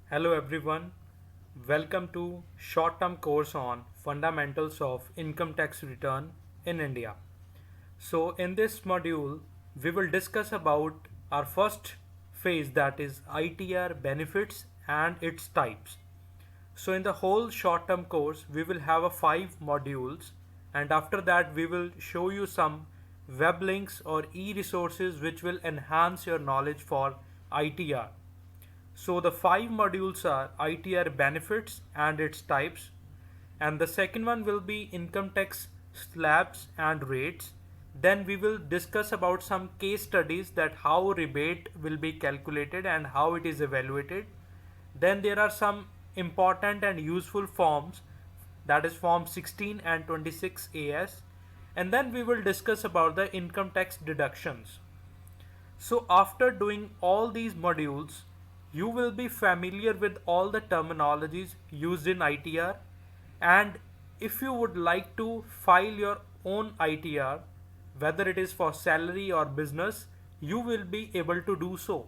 Hello everyone, welcome to short-term course on fundamentals of income tax return in India. So in this module, we will discuss about our first phase, that is ITR benefits and its types. So in the whole short-term course, we will have a 5 modules, and after that we will show you some web links or e-resources which will enhance your knowledge for ITR. So the 5 modules are ITR benefits and its types, and the second one will be income tax slabs and rates. Then we will discuss about some case studies, that how rebate will be calculated and how it is evaluated. Then there are some important and useful forms, that is form 16 and 26 AS, and then we will discuss about the income tax deductions. So after doing all these modules, you will be familiar with all the terminologies used in ITR, and if you would like to file your own ITR, whether it is for salary or business, you will be able to do so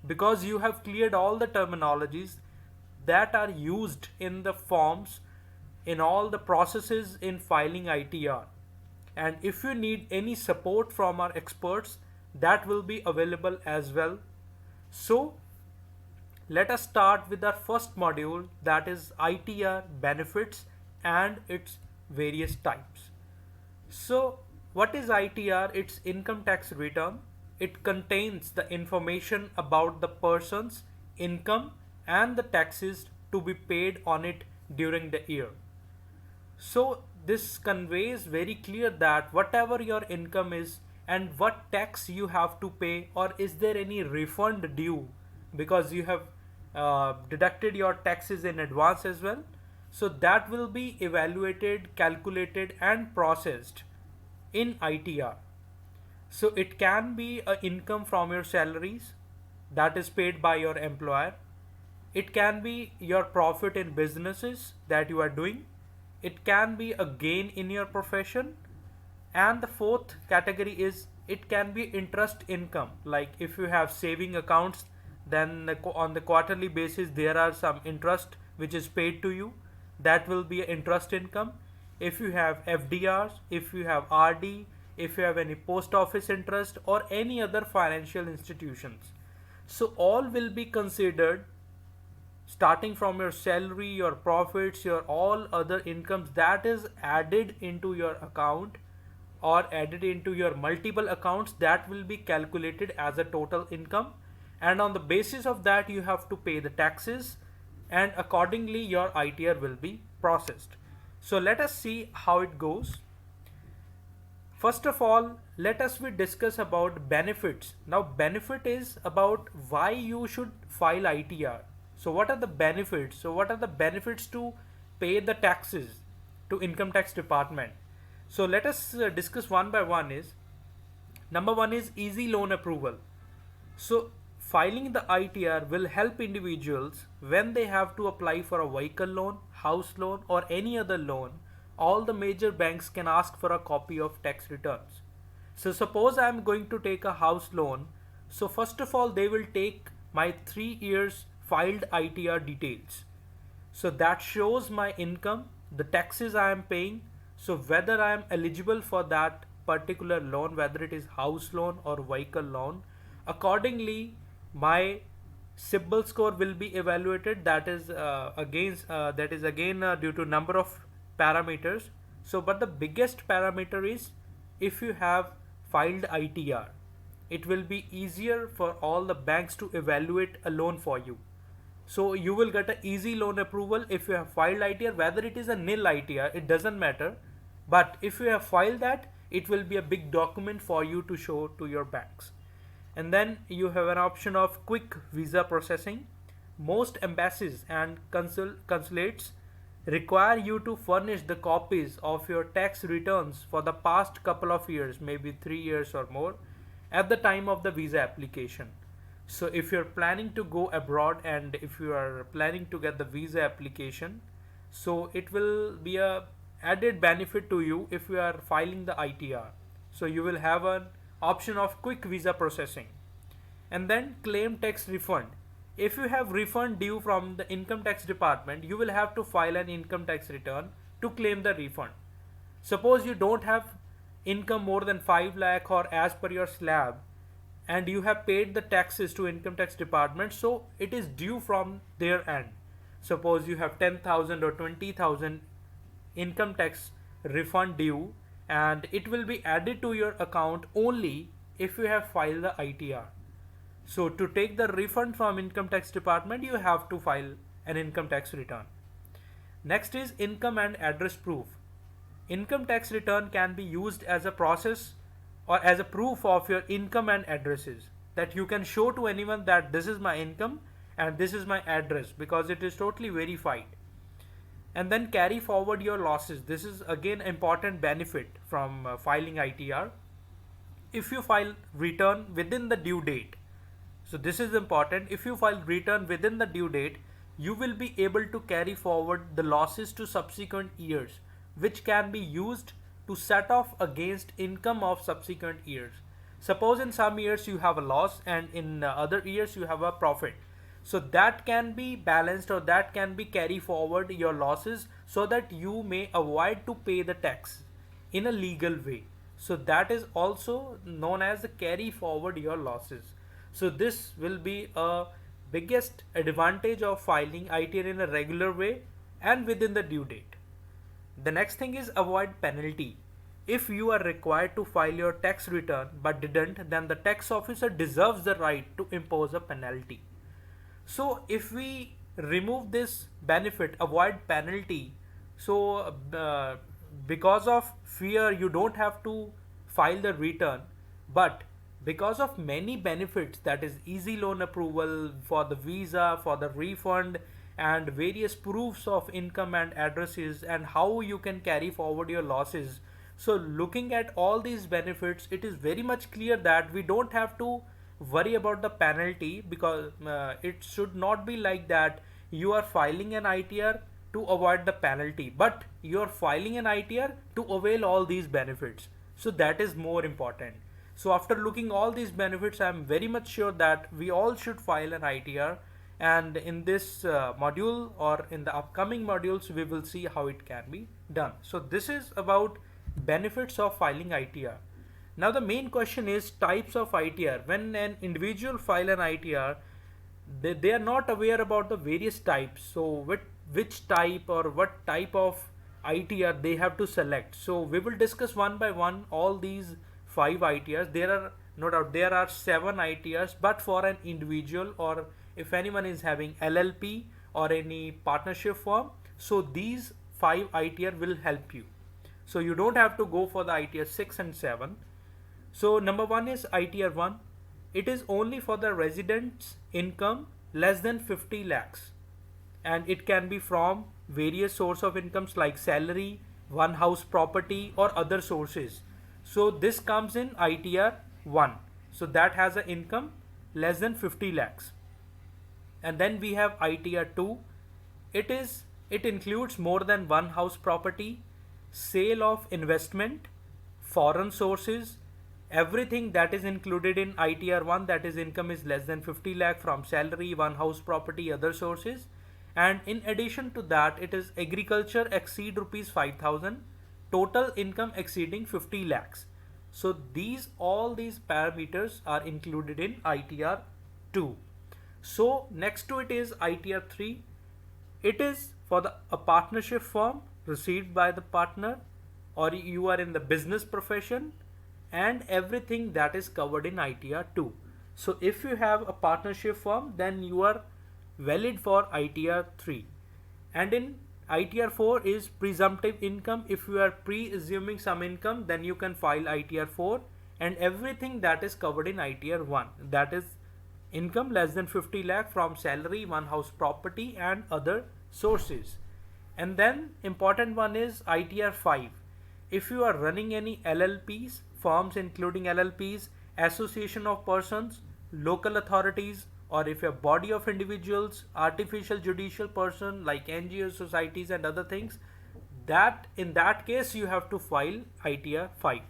because you have cleared all the terminologies that are used in the forms in all the processes in filing ITR. And if you need any support from our experts, that will be available as well. So let us start with our first module, that is ITR benefits and its various types. So what is ITR? It's income tax return. It contains the information about the person's income and the taxes to be paid on it during the year. So this conveys very clear that whatever your income is and what tax you have to pay, or is there any refund due because you have deducted your taxes in advance as well. So that will be evaluated, calculated and processed in ITR. So it can be a income from your salaries that is paid by your employer. It can be your profit in businesses that you are doing. It can be a gain in your profession. And the fourth category is it can be interest income. Like if you have saving accounts, then on the quarterly basis there are some interest which is paid to you. That will be interest income. If you have FDRs, if you have RD, if you have any post office interest or any other financial institutions. So all will be considered, starting from your salary, your profits, your all other incomes that is added into your account or added into your multiple accounts, that will be calculated as a total income, and on the basis of that you have to pay the taxes, and accordingly your ITR will be processed. So let us see how it goes. First of all, let us we discuss about benefits. Now benefit is about why you should file ITR. So what are the benefits? So what are the benefits to pay the taxes to income tax department? So let us discuss one by one. Is number one is easy loan approval. So filing the ITR will help individuals when they have to apply for a vehicle loan, house loan or any other loan. All the major banks can ask for a copy of tax returns. So suppose I am going to take a house loan. So first of all they will take my 3 years filed ITR details. So that shows my income, the taxes I am paying, so whether I am eligible for that particular loan, whether it is house loan or vehicle loan. Accordingly, my CIBIL score will be evaluated. That is again due to number of parameters. So, but the biggest parameter is if you have filed ITR, it will be easier for all the banks to evaluate a loan for you. So you will get an easy loan approval if you have filed ITR, whether it is a nil ITR, it doesn't matter. But if you have filed that, it will be a big document for you to show to your banks. And then you have an option of quick visa processing. Most embassies and consulates require you to furnish the copies of your tax returns for the past couple of years, maybe 3 years or more, at the time of the visa application. So if you're planning to go abroad and if you are planning to get the visa application, so it will be a added benefit to you if you are filing the ITR. So you will have an option of quick visa processing. And then claim tax refund. if you have refund due from the income tax department, you will have to file an income tax return to claim the refund. Suppose you don't have income more than 5 lakh or as per your slab, and you have paid the taxes to income tax department, so it is due from their end. Suppose you have 10,000 or 20,000 income tax refund due, and it will be added to your account only if you have filed the ITR. So to take the refund from income tax department, you have to file an income tax return. Next is income and address proof. Income tax return can be used as a process or as a proof of your income and addresses, that you can show to anyone that this is my income and this is my address, because it is totally verified. And then carry forward your losses. This is again important benefit from filing ITR. If you file return within the due date, so this is important, if you file return within the due date, you will be able to carry forward the losses to subsequent years, which can be used to set off against income of subsequent years. Suppose in some years you have a loss and in other years you have a profit. So that can be balanced, or that can be carry forward your losses, so that you may avoid to pay the tax in a legal way. So that is also known as the carry forward your losses. So this will be a biggest advantage of filing ITR in a regular way and within the due date. The next thing is avoid penalty. If you are required to file your tax return but didn't, then the tax officer deserves the right to impose a penalty. So if we remove this benefit, avoid penalty, so because of fear you don't have to file the return, but because of many benefits, that is easy loan approval for the visa, for the refund, and various proofs of income and addresses, and how you can carry forward your losses. So looking at all these benefits, it is very much clear that we don't have to worry about the penalty, because it should not be like that you are filing an ITR to avoid the penalty, but you are filing an ITR to avail all these benefits. So that is more important. So after looking all these benefits, I am very much sure that we all should file an ITR, and in this module or in the upcoming modules we will see how it can be done. So this is about benefits of filing ITR. Now the main question is types of ITR. When an individual file an ITR, they are not aware about the various types. So which type or what type of ITR they have to select. So we will discuss one by one all these 5 ITRs. There are no doubt there are 7 ITRs, but for an individual, or if anyone is having LLP or any partnership firm, so these 5 ITR will help you. So you don't have to go for the ITR 6 and 7. So number 1 is ITR 1. It is only for the resident's income less than 50 lakhs, and it can be from various source of incomes like salary, one house property, or other sources. So this comes in ITR 1. So that has an income less than 50 lakhs. And then we have ITR 2. It includes more than one house property, sale of investment, foreign sources, everything that is included in ITR 1, that is income is less than 50 lakh from salary, one house property, other sources. And in addition to that, it is agriculture exceed rupees 5,000, total income exceeding 50 lakhs. So all these parameters are included in ITR 2. So next to it is ITR 3. It is for a partnership firm received by the partner, or you are in the business profession, and everything that is covered in ITR 2. So if you have a partnership firm, then you are valid for ITR 3. And in ITR 4 is presumptive income. If you are pre-assuming some income, then you can file ITR 4, and everything that is covered in ITR 1, that is income less than 50 lakh from salary, one house property, and other sources. And then important one is ITR 5. If you are running any LLPs, firms including LLPs, association of persons, local authorities, or if a body of individuals, artificial judicial person like NGOs, societies, and other things, that in that case you have to file ITR 5.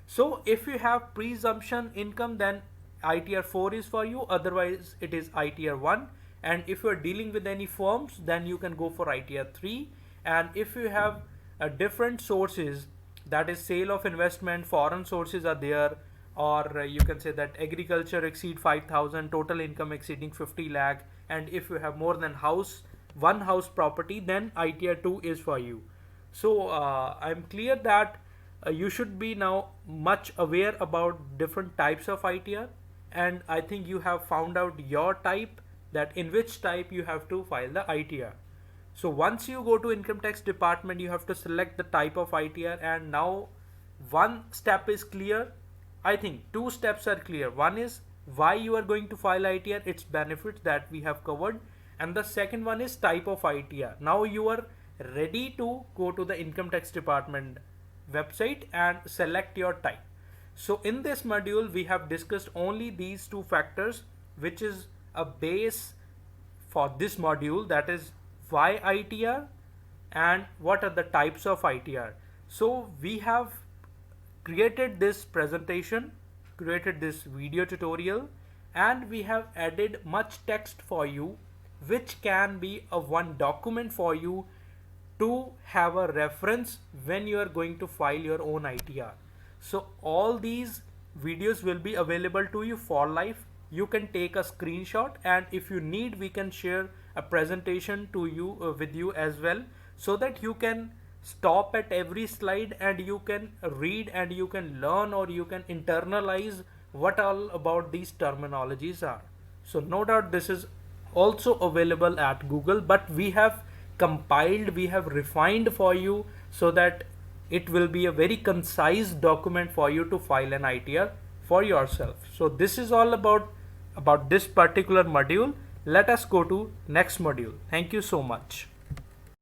So if you have presumption income, then ITR 4 is for you, otherwise it is ITR 1. And if you are dealing with any firms, then you can go for ITR 3. And if you have different sources, that is sale of investment, foreign sources are there, or you can say that agriculture exceed 5,000, total income exceeding 50 lakh, and if you have more than one house property, then ITR 2 is for you. So I'm clear that you should be now much aware about different types of ITR, and I think you have found out your type, that in which type you have to file the ITR. So once you go to income tax department, you have to select the type of ITR, and now one step is clear. I think two steps are clear. One is why you are going to file ITR, its benefits that we have covered, and the second one is type of ITR. Now you are ready to go to the income tax department website and select your type. So in this module we have discussed only these two factors, which is a base for this module, that is why ITR and what are the types of ITR. So we have created this presentation, created this video tutorial, and we have added much text for you, which can be a one document for you to have a reference when you are going to file your own ITR. So all these videos will be available to you for life. You can take a screenshot, and if you need, we can share a presentation to you with you as well, so that you can stop at every slide and you can read and you can learn, or you can internalize what all about these terminologies are. So no doubt this is also available at Google, but we have compiled, we have refined for you, so that it will be a very concise document for you to file an ITR for yourself. So this is all about this particular module. Let us go to next module. Thank you so much.